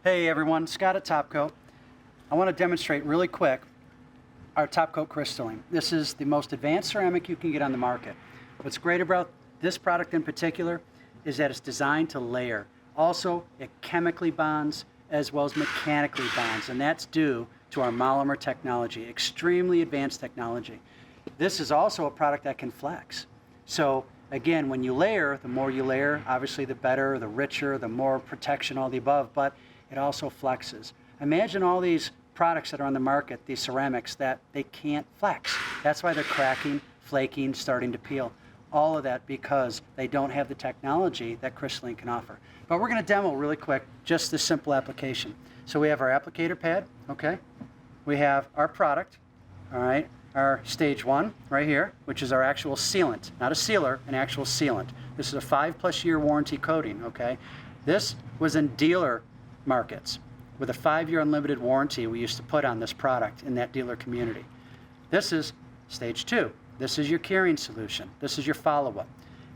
Hey everyone, Scott at TopCoat. I want to demonstrate really quick our TopCoat Crystaleen. This is the most advanced ceramic you can get on the market. What's great about this product in particular is that it's designed to layer. Also, it chemically bonds as well as mechanically bonds, and that's due to our Molymer technology, extremely advanced technology. This is also a product that can flex. So again, when you layer, the more you layer, obviously the better, the richer, the more protection, all the above, but it also flexes. Imagine all these products that are on the market, these ceramics, that they can't flex. That's why they're cracking, flaking, starting to peel. All of that because they don't have the technology that Crystaleen can offer. But we're going to demo really quick just this simple application. So we have our applicator pad, okay? We have our product, all right? Our stage 1 right here, which is our actual sealant, not a sealer, an actual sealant. This is a 5+ year warranty coating, okay? This was in dealer markets with a 5-year unlimited warranty we used to put on this product in that dealer community. This is stage 2. This is your curing solution. This is your follow-up.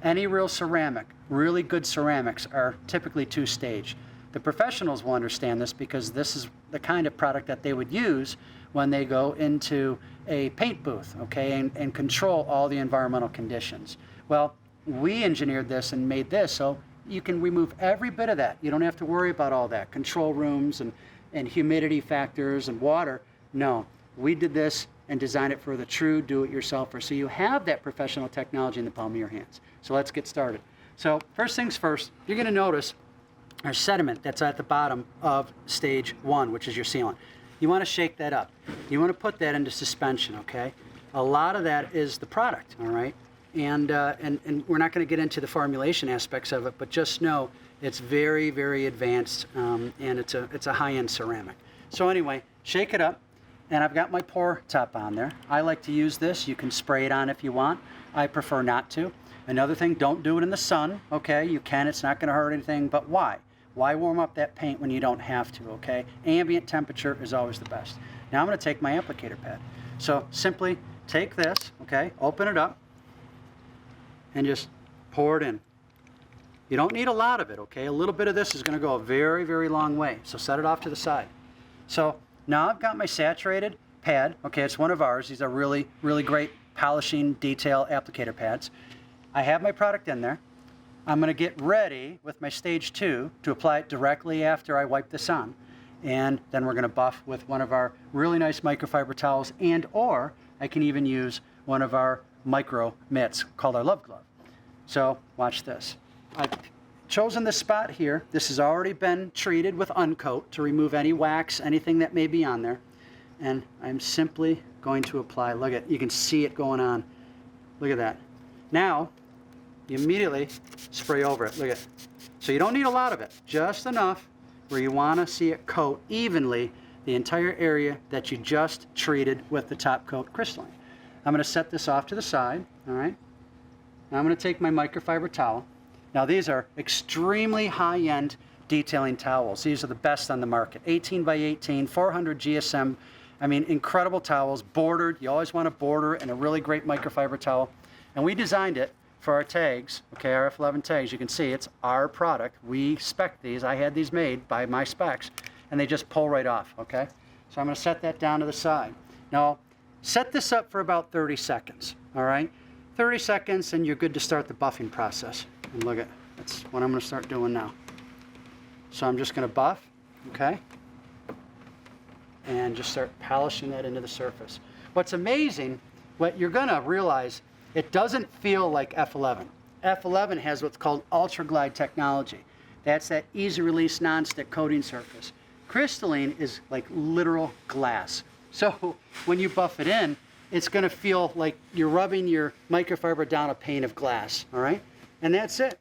Any real ceramic, really good ceramics are typically 2-stage. The professionals will understand this because this is the kind of product that they would use when they go into a paint booth, okay, and control all the environmental conditions. Well, we engineered this and made this so you can remove every bit of that. You don't have to worry about all that. Control rooms and humidity factors and water. No, we did this and designed it for the true do-it-yourselfer. So you have that professional technology in the palm of your hands. So let's get started. So first things first, you're going to notice our sediment that's at the bottom of stage 1, which is your sealant. You want to shake that up. You want to put that into suspension, okay? A lot of that is the product, all right? And we're not going to get into the formulation aspects of it, but just know it's very, very advanced, and it's a high-end ceramic. So anyway, shake it up, and I've got my pour top on there. I like to use this. You can spray it on if you want. I prefer not to. Another thing, don't do it in the sun, okay? You can, it's not going to hurt anything, but why? Why warm up that paint when you don't have to, okay? Ambient temperature is always the best. Now I'm going to take my applicator pad. So simply take this, okay, open it up, and just pour it in. You don't need a lot of it, okay? A little bit of this is going to go a very, very long way. So set it off to the side. So now I've got my saturated pad. Okay, it's one of ours. These are really, really great polishing detail applicator pads. I have my product in there. I'm going to get ready with my stage 2 to apply it directly after I wipe this on. And then we're going to buff with one of our really nice microfiber towels, and or I can even use one of our micro mitts called our Love Glove. So watch this. I've chosen this spot here. This has already been treated with Uncoat to remove any wax, anything that may be on there. And I'm simply going to apply. Look at, you can see it going on. Look at that. Now, you immediately spray over it. Look at it. So you don't need a lot of it, just enough where you want to see it coat evenly the entire area that you just treated with the TopCoat Crystaleen. I'm going to set this off to the side, all right? Now I'm going to take my microfiber towel. Now these are extremely high-end detailing towels. These are the best on the market. 18 by 18, 400 GSM. I mean, incredible towels, bordered. You always want a border and a really great microfiber towel. And we designed it for our tags, okay, our F11 tags. You can see it's our product. We spec these. I had these made by my specs, and they just pull right off, okay? So I'm going to set that down to the side. Now, set this up for about 30 seconds, all right? 30 seconds, and you're good to start the buffing process. And look at, that's what I'm going to start doing now. So I'm just going to buff, okay? And just start polishing that into the surface. What's amazing, what you're going to realize, it doesn't feel like F11. F11 has what's called Ultra Glide technology. That's that easy release non-stick coating surface. Crystaleen is like literal glass. So when you buff it in, it's going to feel like you're rubbing your microfiber down a pane of glass, all right? And that's it.